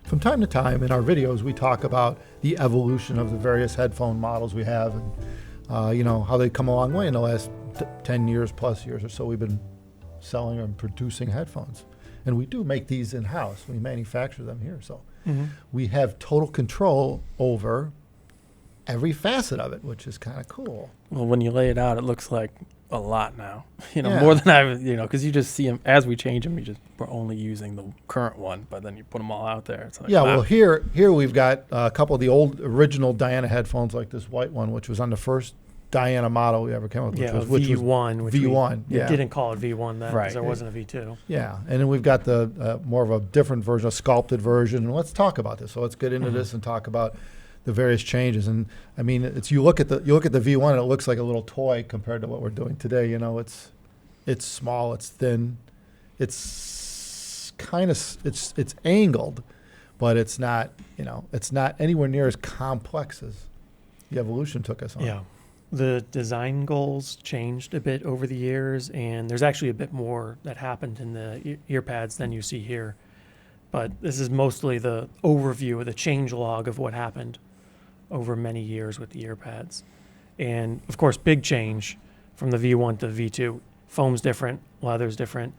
from time to time in our videos, we talk about the evolution of the various headphone models we have and, how they come a long way in the last 10 years plus years or so. We've been selling and producing headphones. And we do make these in-house. We manufacture them here. So we have total control over every facet of it, which is kind of cool. Well, when you lay it out, it looks like a lot now, more than I've, because you just see them as we change them. We're only using the current one, but then you put them all out there. It's like, yeah, wow. well, here we've got a couple of the old original Diana headphones, like this white one, which was on the first Diana model we ever came up with. Yeah, which was V1. V1. We Yeah. didn't call it V1 then, Right. because there wasn't a V2. Yeah, and then we've got the more of a different version, a sculpted version. And let's talk about this. So let's get into this and talk about the various changes. And I mean, it's you look at the V1 and it looks like a little toy compared to what we're doing today. It's small, it's thin, it's kind of it's angled, but it's not anywhere near as complex as the evolution took us on. Yeah. The design goals changed a bit over the years, and there's actually a bit more that happened in the ear pads than you see here. But this is mostly the overview of the change log of what happened over many years with the ear pads. And of course, big change from the V1 to the V2. Foam's different, leather's different,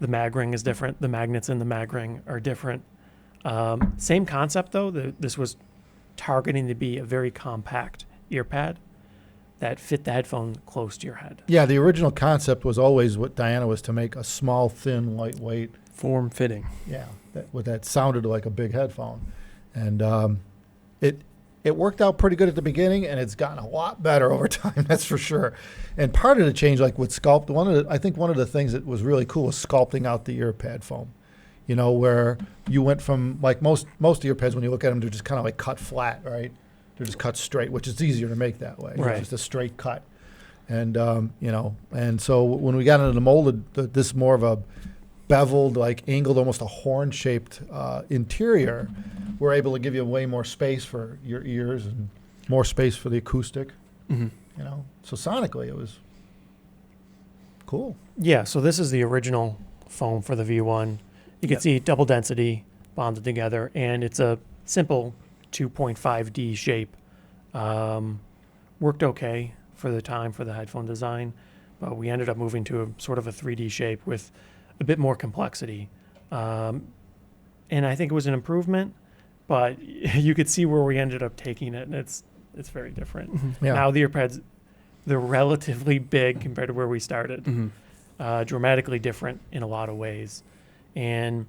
the mag ring is different, the magnets in the mag ring are different. Same concept though, this was targeting to be a very compact ear pad that fit the headphone close to your head. Yeah, the original concept was always what Diana was to make a small, thin, lightweight, Form-fitting. yeah, that sounded like a big headphone, and it worked out pretty good at the beginning, and it's gotten a lot better over time. That's for sure. And part of the change, like with sculpt, I think one of the things that was really cool was sculpting out the ear pad foam. Where you went from like most ear pads, when you look at them, they're just kind of like cut flat, right? They're just cut straight, which is easier to make that way. Right. It's just a straight cut. And, and so when we got into the molded, this more of a beveled, like angled, almost a horn-shaped interior, we're able to give you way more space for your ears and more space for the acoustic, So sonically, it was cool. Yeah, so this is the original foam for the V1. You can see double density bonded together, and it's a simple 2.5D shape. Worked okay for the time for the headphone design, but we ended up moving to a sort of a 3D shape with a bit more complexity. And I think it was an improvement, but you could see where we ended up taking it, and it's very different. Yeah. Now the ear pads, they're relatively big compared to where we started. Dramatically different in a lot of ways. And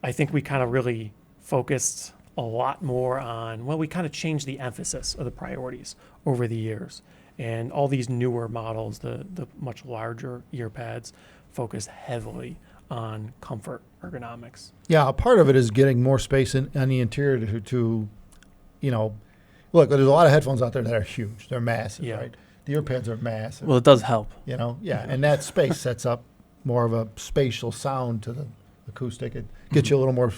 I think we kind of really focused a lot more on, we kind of changed the emphasis of the priorities over the years. And all these newer models, the much larger ear pads, focus heavily on comfort ergonomics. Yeah, a part of it is getting more space on the interior to look, there's a lot of headphones out there that are huge. They're massive, right? The ear pads are massive. Well, it does help. And that space sets up more of a spatial sound to the acoustic. It gets you a little more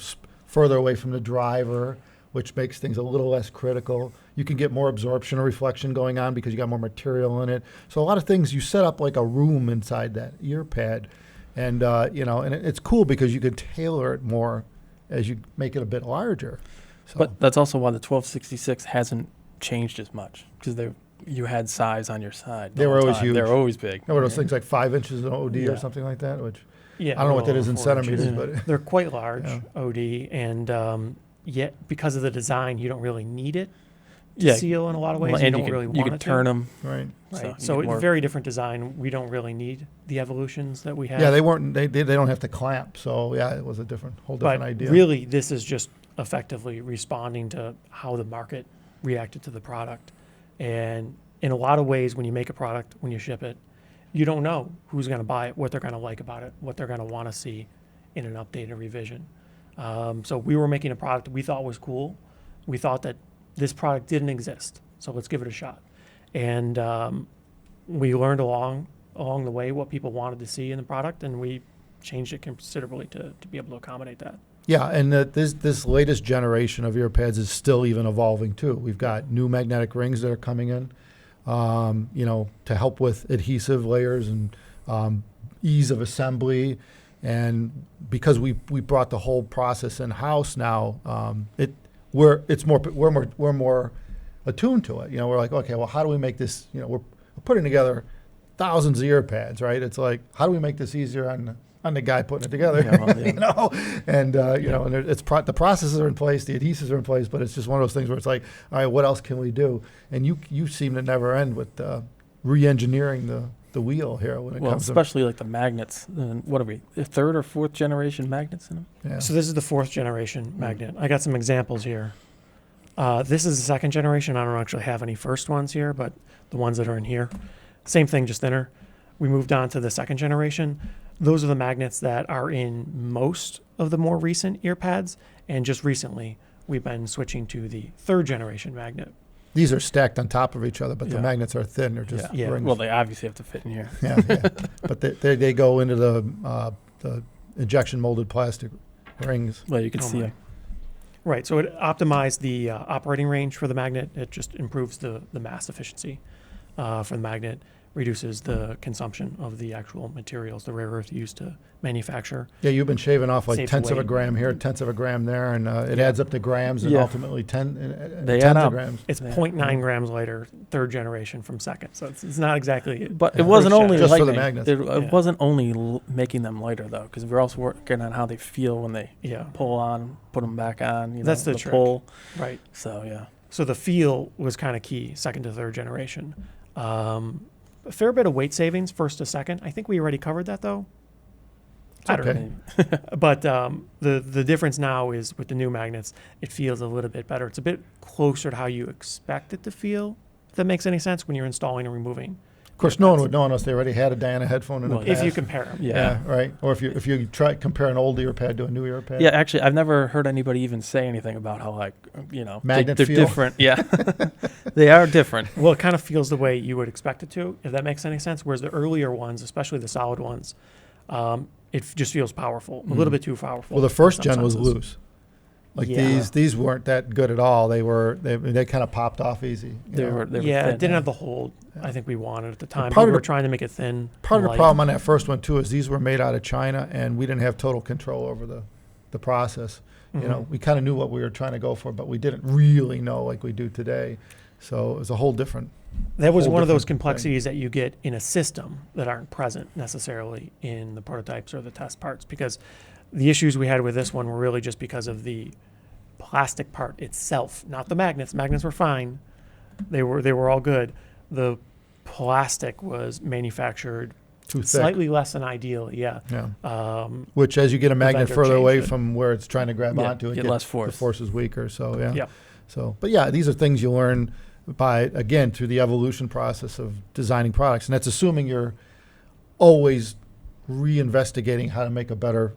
further away from the driver, which makes things a little less critical. You can get more absorption or reflection going on because you got more material in it. So a lot of things, you set up like a room inside that ear pad, and and it's cool because you can tailor it more as you make it a bit larger. So. But that's also why the 1266 hasn't changed as much, because you had size on your side. They were always huge. They were always big. What were those things, like 5 inches in OD or something like that? Which Yeah, I don't know what that is in 4 centimeters, inches. but They're quite large, OD, and yet because of the design, you don't really need it to seal in a lot of ways. Well, you and don't really want you can it turn to. them. right. Right. So So you it's get a very different design. We don't really need the evolutions that we have. Yeah, they weren't. They don't have to clamp. So yeah, it was a whole different But idea. really, this is just effectively responding to how the market reacted to the product. And in a lot of ways, when you make a product, when you ship it, you don't know who's going to buy it, what they're going to like about it, what they're going to want to see in an updated revision. So we were making a product we thought was cool. We thought that this product didn't exist, so let's give it a shot. And we learned along the way what people wanted to see in the product, and we changed it considerably to be able to accommodate that. Yeah, and this latest generation of ear pads is still even evolving too. We've got new magnetic rings that are coming in, to help with adhesive layers and ease of assembly. And because we brought the whole process in house now, we're more attuned to it. You know, we're like, okay, well, how do we make this? You know, we're putting together thousands of ear pads, right? It's like, how do we make this easier on the guy putting it together? Yeah, well, yeah. You know, and you know, and the processes are in place, the adhesives are in place, but it's just one of those things where it's like, all right, what else can we do? And you seem to never end with re-engineering the wheel here when it Well, comes especially like the magnets. And what are we? The third or fourth generation magnets in them? to yeah. So this is the 4th generation magnet. I got some examples here. This is the 2nd generation. I don't actually have any first ones here, but the ones that are in here, same thing, just thinner. We moved on to the 2nd generation. Those are the magnets that are in most of the more recent ear pads, and just recently we've been switching to the 3rd generation magnet. These are stacked on top of each other, but the Yeah. magnets are thin. They're just Yeah. rings. Well, they obviously have to fit in here. yeah, yeah. But they go into the injection molded plastic rings. Well, you can Oh see my. them. Right, so it optimized the operating range for the magnet. It just improves the mass efficiency for the magnet, reduces the consumption of the actual materials, the rare earth used to manufacture. Yeah, you've been shaving off like Saves tenths of a weight. gram here, tenths of a gram there, and it adds up to grams and Yeah. ultimately They add tens of up. grams. It's Yeah. 0.9 grams lighter, 3rd generation from 2nd, so it's not exactly. But Yeah. it wasn't only Just for the lightning. magnets. It Yeah. wasn't only making them lighter though, because we're also working on how they feel when they Yeah, pull on, put them back on. You know, That's the trick. pull. right. So yeah. So the feel was kind of key, 2nd to 3rd generation. A fair bit of weight savings, 1st to 2nd. I think we already covered that though. I don't okay. know. But the difference now is with the new magnets, it feels a little bit better. It's a bit closer to how you expect it to feel, if that makes any sense, when you're installing and removing. Of course, no one would know unless they already had a Diana headphone in Well, the If past. you compare them. Yeah. Yeah, right. Or if you try compare an old ear pad to a new ear pad. Yeah, actually, I've never heard anybody even say anything about how, like, you know, Magnet they're feel? different. Yeah, they are different. Well, it kind of feels the way you would expect it to, if that makes any sense. Whereas the earlier ones, especially the solid ones, it just feels powerful, a little bit too powerful. Well, the in first some gen was senses. loose. Like Yeah. these weren't that good at all. They kind of popped off easy. you They know. were Yeah, thin. it didn't have the hold I think we wanted at the time. part We of were the- trying to make it thin. Part of the light. problem on that first one too is these were made out of China, and we didn't have total control over the process. You know, Mhm. we kind of knew what we were trying to go for, but we didn't really know like we do today. So it was a whole different. That was whole one of those different thing. complexities that you get in a system that aren't present necessarily in the prototypes or the test parts, because the issues we had with this one were really just because of the plastic part itself, not the magnets. Magnets were fine. They were all good. The plastic was manufactured Too thick. slightly less than ideal, yeah. Yeah. Which, as you get a magnet vendor further away changed it. from where it's trying to grab Yeah, onto it, get less force. The force is weaker. So yeah. Yeah. So, but yeah, these are things you learn by, again, through the evolution process of designing products, and that's assuming you're always reinvestigating how to make a better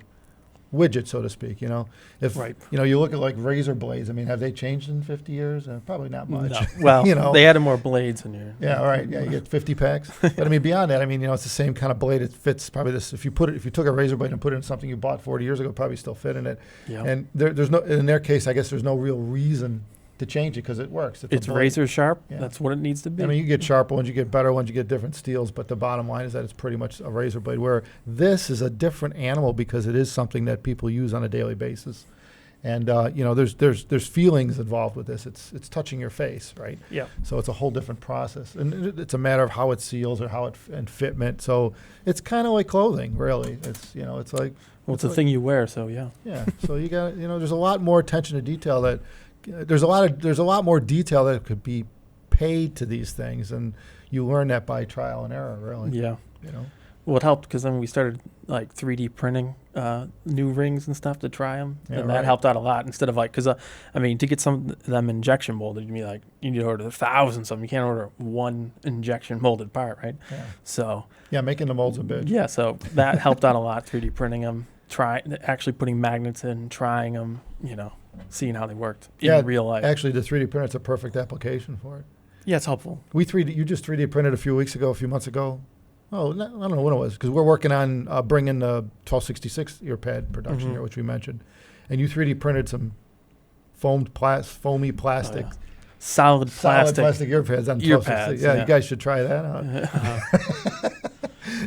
widget, so to speak. You know, if Right. you know, you look at like razor blades. I mean, have they changed in 50 years? Probably not much. No. Well, You know. they added more blades in here. Yeah, all right. Yeah, you get 50 packs. But I mean, beyond that, I mean, you know, it's the same kind of blade. It fits probably this. If you took a razor blade and put it in something you bought 40 years ago, it'd probably still fit in it. Yeah. And there's no, in their case, I guess there's no real reason to change it because it works. It's a blade. razor sharp. Yeah. That's what it needs to be. I mean, you get sharper ones, you get better ones, you get different steels, but the bottom line is that it's pretty much a razor blade, where this is a different animal because it is something that people use on a daily basis. And, you know, there's feelings involved with this. It's touching your face, right? Yeah. So it's a whole different process. And it's a matter of how it seals or how it, and fitment. So it's kind of like clothing, really. It's, you know, it's like, well, it's a like- thing you wear, so yeah. yeah. So you got, you know, there's a lot more attention to detail that, there's a lot more detail that could be paid to these things, and you learn that by trial and error, really. Yeah. You know. Well, it helped because then we started like 3D printing new rings and stuff to try them, Yeah, and right. that helped out a lot. Instead of like, because I mean, to get some of them injection molded, you mean like you need to order thousands of them. You can't order one injection molded part, right? Yeah. So Yeah, making the molds a bitch. yeah, so that helped out a lot. 3D printing them, actually putting magnets in, trying them, you know, seeing how they worked Yeah, in real life. Actually, the 3D printer's a perfect application for it. Yeah, it's helpful. You just 3D printed a few months ago. Oh, I don't know when it was, because we're working on bringing the 1266 ear pad production Mhm. here, which we mentioned, and you 3D printed some foamy plastic, Oh, yeah. Solid plastic. plastic ear pads on Ear 1266. pads, Yeah, yeah. you guys should try that out.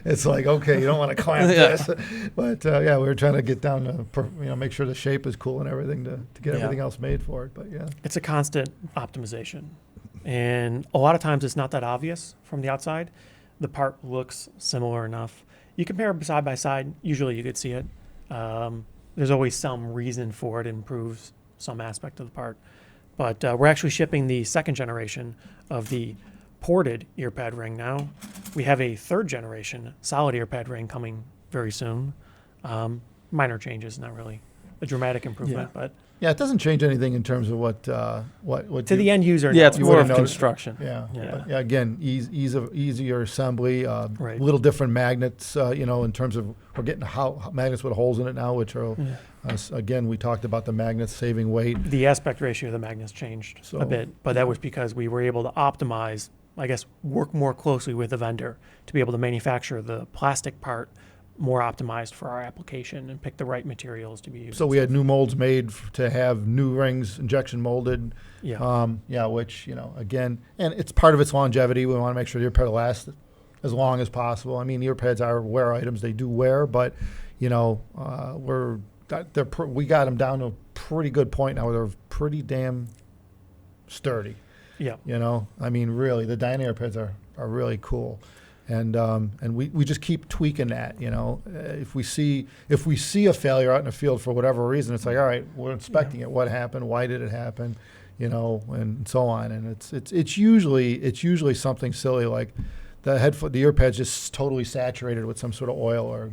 it's like, okay, you don't want to clamp Yeah. this. But yeah, we were trying to get down to, make sure the shape is cool and everything to get Yeah. everything else made for it. But yeah. It's a constant optimization. And a lot of times it's not that obvious from the outside. The part looks similar enough. You compare them side by side, usually you could see it. There's always some reason for it. It improves some aspect of the part. But we're actually shipping the second generation of the ported ear pad ring now. We have a third generation solid ear pad ring coming very soon. Minor changes, not really a dramatic improvement, but Yeah, it doesn't change anything in terms of what to you, the end user, Yeah, no, it's you more wouldn't of notice it. construction. Yeah, Yeah. But, yeah. Again, easier assembly, Right. little different magnets. In terms of we're getting magnets with holes in it now, which are Yeah. again we talked about the magnets saving weight. the aspect ratio of the magnets changed So, a bit, but that was because we were able to optimize, I guess, work more closely with the vendor to be able to manufacture the plastic part more optimized for our application and pick the right materials to be used. So we had new molds made to have new rings injection molded. Yeah. Which again, and it's part of its longevity. We want to make sure the ear pad lasts as long as possible. I mean, ear pads are wear items; they do wear, but we got them down to a pretty good point now where they're pretty damn sturdy. Yeah. I mean, really, the Dyna ear pads are really cool. And we just keep tweaking that, If we see a failure out in the field for whatever reason, it's like, all right, we're inspecting it. What happened? Why did it happen? And so on. And it's usually something silly like the ear pad's just totally saturated with some sort of oil or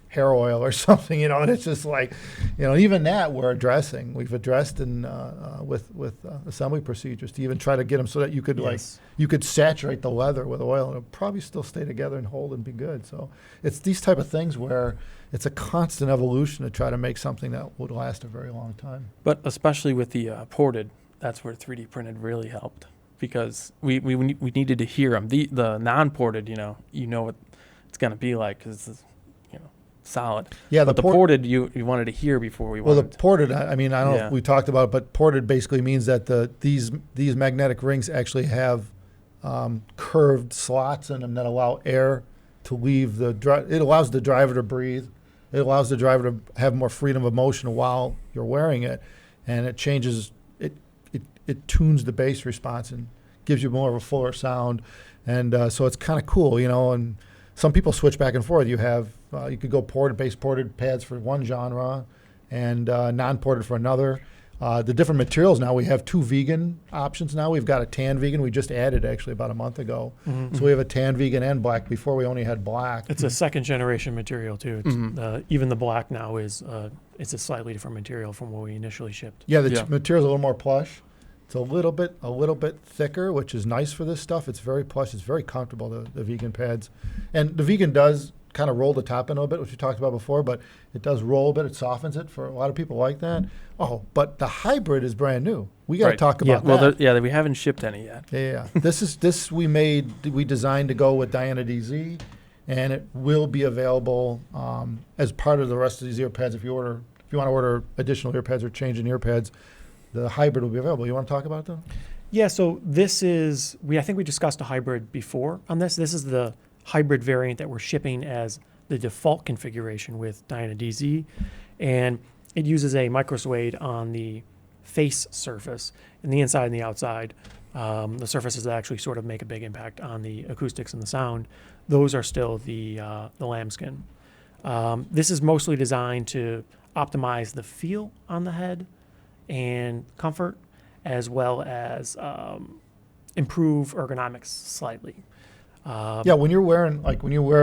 hair oil or something, and it's just like, even that we're addressing. We've addressed with assembly procedures to even try to get them so that you could Yes. you could saturate the leather with oil and it'll probably still stay together and hold and be good. So it's these type of things where it's a constant evolution to try to make something that would last a very long time. But especially with the ported, that's where 3D printed really helped because we needed to hear them. The non-ported, you know what it's going to be like because it's solid. Yeah, but the ported you wanted to hear before we Well, the wanted. ported, I mean, I don't know Yeah. if we talked about it, but ported basically means that these magnetic rings actually have curved slots in them that allow air to leave it allows the driver to breathe. It allows the driver to have more freedom of motion while you're wearing it, and it changes. It tunes the bass response and gives you more of a fuller sound, and so it's kind of cool, And some people switch back and forth. You have you could go bass ported pads for one genre, and non-ported for another. The different materials now, we have 2 vegan options now. We've got a tan vegan. We just added actually about a month ago. Mhm. So we have a tan vegan and black. Before we only had black. It's a second generation material too. It's, Mhm. even the black now is it's a slightly different material from what we initially shipped. Yeah, the Yeah. material's a little more plush. It's a little bit thicker, which is nice for this stuff. It's very plush. It's very comfortable, the vegan pads. And the vegan does kind of roll the top in a little bit, which we talked about before, but it does roll a bit. It softens it. For a lot of people like that. Oh, but the hybrid is brand new. We got to Right. talk Yeah, about well, that. we haven't shipped any yet. Yeah. This we designed to go with Diana DZ, and it will be available as part of the rest of these ear pads. If you want to order additional ear pads or change in ear pads, the hybrid will be available. You want to talk about it though? Yeah, so this is I think we discussed a hybrid before on this. This is the hybrid variant that we're shipping as the default configuration with Dyna DZ, and it uses a microsuede on the face surface and the inside and the outside. The surfaces that actually sort of make a big impact on the acoustics and the sound. Those are still the lambskin. This is mostly designed to optimize the feel on the head and comfort, as well as improve ergonomics slightly. Yeah, when you wear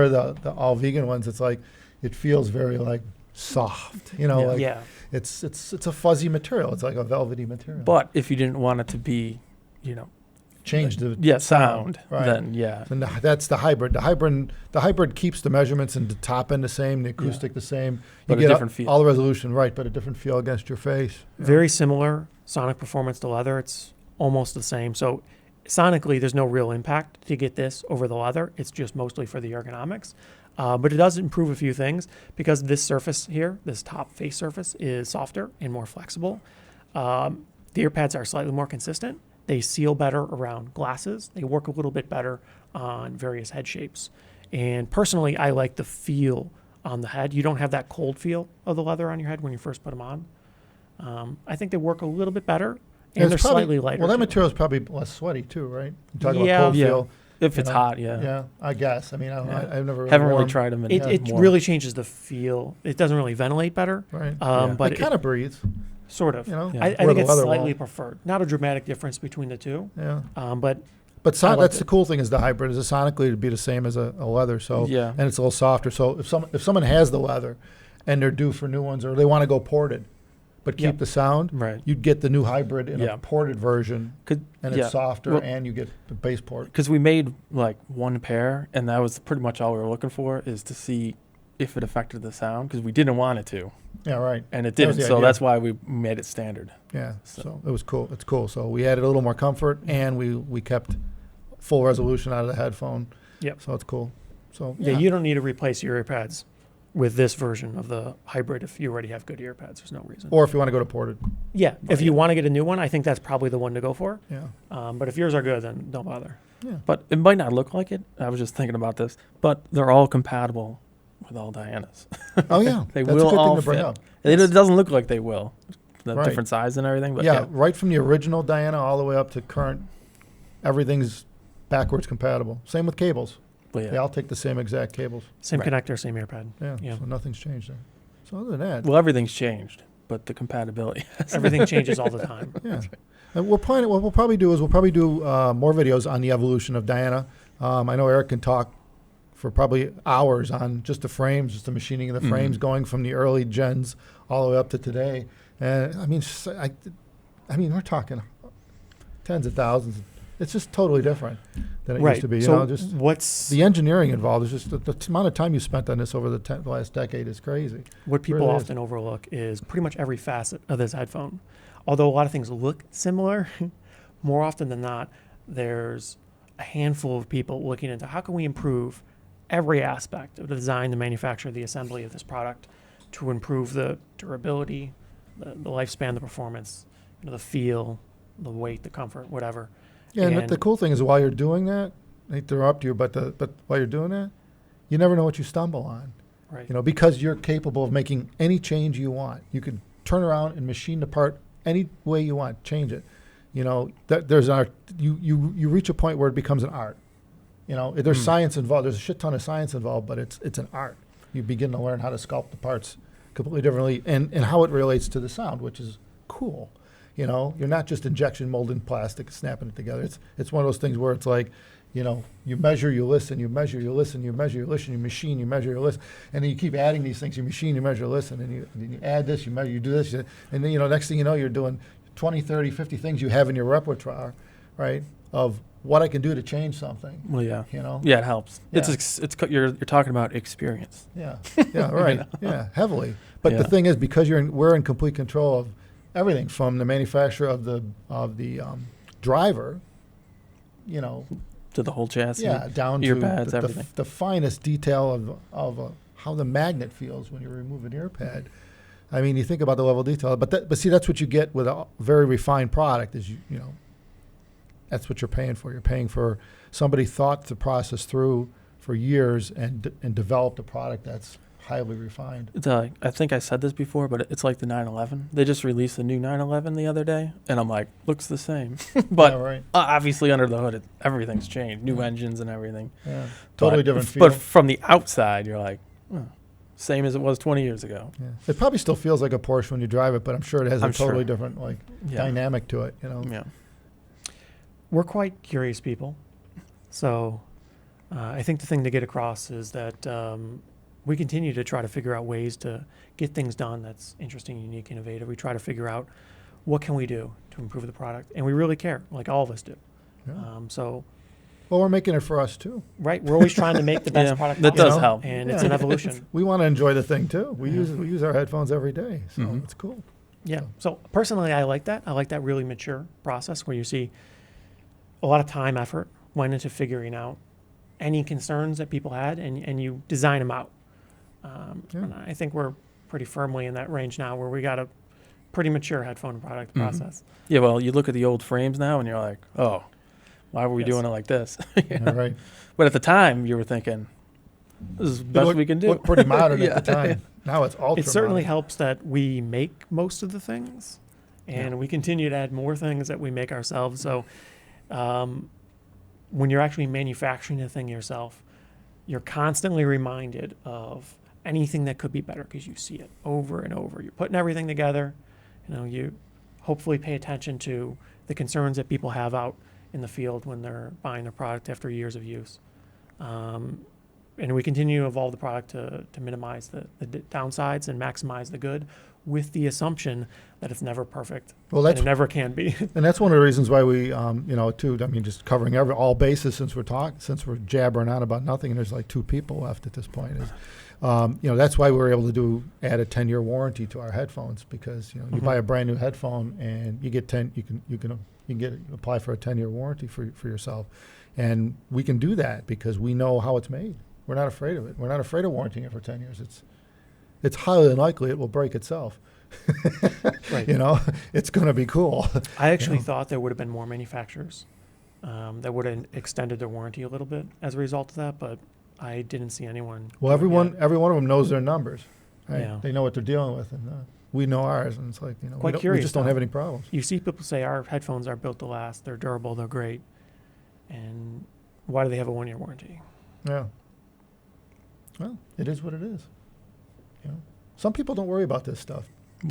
the all vegan ones, it's like it feels very like soft. Yeah. It's a fuzzy material. It's like a velvety material. But if you didn't want it to be, change the sound, right. then yeah. And that's the hybrid. The hybrid keeps the measurements and the top end the same, the acoustic the same. But a get different feel. all the resolution right, but a different feel against your face. Very similar sonic performance to leather. It's almost the same. So sonically, there's no real impact to get this over the leather. It's just mostly for the ergonomics. But it does improve a few things because this surface here, this top face surface, is softer and more flexible. The ear pads are slightly more consistent. They seal better around glasses. They work a little bit better on various head shapes. And personally, I like the feel on the head. You don't have that cold feel of the leather on your head when you first put them on. I think they work a little bit better, and it's they're probably, slightly lighter. Well, that too. material is probably less sweaty too, right? You talk Yeah. about cold Yeah. feel. If you it's know? hot, yeah. Yeah, I guess. I mean, Yeah. I've never really Haven't really worn- tried them. It really changes the feel. It doesn't really ventilate better, Right. Yeah. but it kind of breathes, sort of. you know. Yeah. I where think the it's leather slightly won't. preferred. Not a dramatic difference between the two, Yeah. but But I like that's it. the cool thing is the hybrid is sonically to be the same as a leather. So Yeah. and it's a little softer. So if someone has the leather and they're due for new ones or they want to go ported, but keep Yep. the sound, Right. you'd get the new hybrid in Yeah. a ported version, Could and yeah. it's softer, Well- and you get the base port. Because we made like one pair, and that was pretty much all we were looking for, is to see if it affected the sound, because we didn't want it to, Yeah, right. and it That was didn't. the So idea. that's why we made it standard. Yeah. So- So it was cool. It's cool. So we added a little more comfort, and we kept full resolution out of the headphone. Yep. So it's cool. So yeah, you don't need to replace your ear pads with this version of the hybrid if you already have good ear pads. There's no reason. or if you want to go to ported. Yeah, if you want to get a new one, I think that's probably the one to go for. Yeah. But if yours are good, then don't bother. Yeah. But it might not look like it. I was just thinking about this, but they're all compatible with all Diana's. Oh yeah. They That's will a good all thing to bring fit. up. It doesn't look like they will, the Right. different size and everything. But Yeah, right from the original Diana all the way up to current, everything's backwards compatible. Same with cables. but yeah. They all take the same exact cables. Same Right. connector, same ear pad. Yeah, Yeah. so nothing's changed there. So other than that, Well, everything's changed, but the compatibility. Everything changes all the time. yeah. And we're planning. What we'll probably do is we'll probably do more videos on the evolution of Diana. I know Eric can talk for probably hours on just the frames, just the machining of the frames, going from the early gens all the way up to today. And I mean, I mean, we're talking tens of thousands. It's just totally different than it Right. used to be. You So know, just what's the engineering involved is just the amount of time you spent on this over the last decade is crazy. what people really is. often overlook is pretty much every facet of this headphone. Although a lot of things look similar, more often than not, there's a handful of people looking into how can we improve every aspect of the design, the manufacture, the assembly of this product to improve the durability, the lifespan, the performance, the feel, the weight, the comfort, whatever. Yeah, and And- the cool thing is while you're doing that, I hate to interrupt you, but while you're doing that, you never know what you stumble on. Right. You know, because you're capable of making any change you want. You could turn around and machine the part any way you want, change it. You know, there's art. You reach a point where it becomes an art. You know, there's science involved. There's a shit ton of science involved, but it's an art. You begin to learn how to sculpt the parts completely differently, and how it relates to the sound, which is cool. You know, you're not just injection molding plastic, snapping it together. It's one of those things where it's like, you know, you measure, you listen, you measure, you listen, you measure, you listen, you machine, you measure, you listen, and then you keep adding these things. You machine, you measure, listen, and you add this, you measure, you do this, and then, you know, next thing you know, you're doing 20, 30, 50 things you have in your repertoire, right, of what I can do to change something, Well, yeah. you know? Yeah, it helps. Yeah. You're talking about experience. Yeah, yeah, right, yeah, heavily. But the Yeah. thing is, because we're in complete control of everything from the manufacturer of the driver, you know, To the whole chassis. yeah, down ear to pads, the everything. the finest detail of how the magnet feels when you remove an ear pad. I mean, you think about the level of detail, but see, that's what you get with a very refined product. Is you know, that's what you're paying for. You're paying for somebody thought the process through for years and developed a product that's highly refined. It's I think I said this before, but it's like the 911. They just released a new 911 the other day, and I'm like, looks the same. But Yeah, right. obviously under the hood, everything's changed. New Yeah. engines and everything. Yeah, totally But- different feel. But from the outside, you're like, oh, same as it was 20 years ago. Yeah. It probably still feels like a Porsche when you drive it, but I'm sure it has a I'm totally sure. different like Yeah. dynamic to it. You know. Yeah. We're quite curious people. So I think the thing to get across is that we continue to try to figure out ways to get things done that's interesting, unique, innovative. We try to figure out what can we do to improve the product. And we really care, like all of us do. Yeah. So, Well, we're making it for us too. right, we're always trying to make the best Yeah, product that possible. does help. And Yeah. it's an evolution. We want to enjoy the thing too. We Yeah. use our headphones every day, so Mhm. it's cool. Yeah. So personally, I like that. I like that really mature process where you see a lot of time, effort went into figuring out any concerns that people had, and you design them out. Yeah. And I think we're pretty firmly in that range now, where we got a pretty mature headphone product process. Yeah, well, you look at the old frames now, and you're like, oh, why were we Yes. doing it like this? All right. But at the time, you were thinking, This is the best we can do. Looked pretty modern Yeah. at the time. Now it's ultra It certainly modern. helps that we make most of the things, and Yeah. we continue to add more things that we make ourselves. So, when you're actually manufacturing a thing yourself, you're constantly reminded of anything that could be better because you see it over and over. You're putting everything together. You hopefully pay attention to the concerns that people have out in the field when they're buying a product after years of use. And we continue to evolve the product to minimize the downsides and maximize the good, with the assumption that it's never perfect. Well, And that's it never can be. and that's one of the reasons why we, too. I mean, just covering all bases since we're jabbering on about nothing, and there's like 2 people left at this point. Is, that's why we were able to add a 10-year warranty to our headphones, because you Mhm. buy a brand new headphone and you get apply for a 10-year warranty for yourself, and we can do that because we know how it's made. We're not afraid of it. We're not afraid of warranting it for 10 years. It's highly unlikely it will break itself. Right. It's going to be cool. I actually Yeah. thought there would have been more manufacturers that would have extended their warranty a little bit as a result of that, but I didn't see anyone. Well, do it yet. every one of them knows their numbers. Right? Yeah. They know what they're dealing with, and we know ours. And it's like, Quite we curious, just don't though. have any problems. You see people say our headphones are built to last, they're durable, they're great. And why do they have a 1-year warranty? Yeah. Well, it is what it is. Some people don't worry about this stuff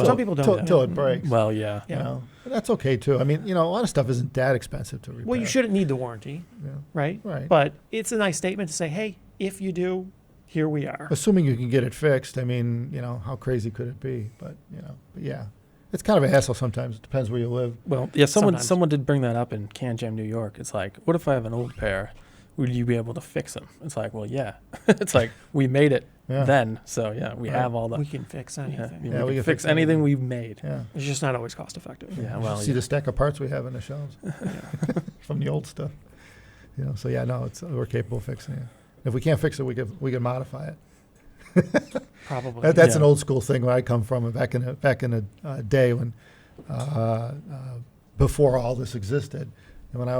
Some people don't. till it breaks. Well, yeah. Yeah. But that's okay too. I mean, a lot of stuff isn't that expensive to repair. Well, you shouldn't need the warranty, Yeah. right? Right. But it's a nice statement to say, hey, if you do, here we are. Assuming you can get it fixed. I mean, how crazy could it be? But yeah, it's kind of a hassle sometimes. It depends where you live. Well, yeah. Sometimes. Someone did bring that up in Can Jam, New York. It's like, what if I have an old pair? Would you be able to fix them? It's like, well, yeah. It's like we made it Yeah. then, so yeah, we Right. have all the. We can fix anything. Yeah, we can fix anything we've made. Yeah. It's just not always cost effective. Yeah, You well, see yeah. the stack of parts we have on the shelves from the old stuff. So yeah, no, we're capable of fixing it. If we can't fix it, we can modify it. Probably. That's an Yeah. old school thing where I come from. Back in the day when before all this existed, and when I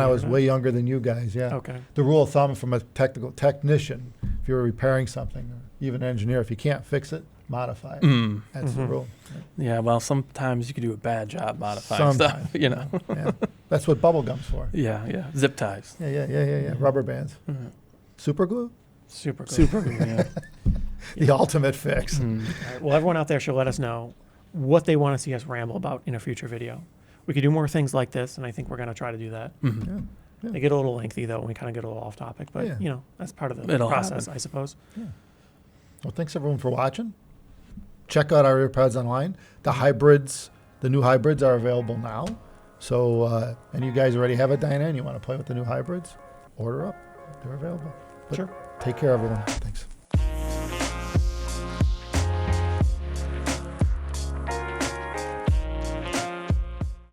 was Yeah. way younger than you guys. Yeah. Okay. The rule of thumb from a technical technician, if you're repairing something, or even an engineer, if you can't fix it, modify it. Mm. That's the Mhm. rule. Yeah, well, sometimes you could do a bad job modifying Sometimes. stuff, you know. Yeah. That's what bubble gum's for. Yeah. Zip ties. Yeah. Rubber bands. Mhm. Super glue? Super good. Super glue, yeah. The ultimate fix. Mm. All right. Well, everyone out there should let us know what they want to see us ramble about in a future video. We could do more things like this, and I think we're going to try to do that. Mhm. Yeah. They get a little lengthy, though, and we kind of get a little off topic, but, Yeah. that's part of the It'll process, happen. I suppose. Well, thanks everyone for watching. Check out our earpads online. The new hybrids are available now. So, and you guys already have a Diana and you want to play with the new hybrids, order up. They're available. But Sure. Take care, everyone. Thanks.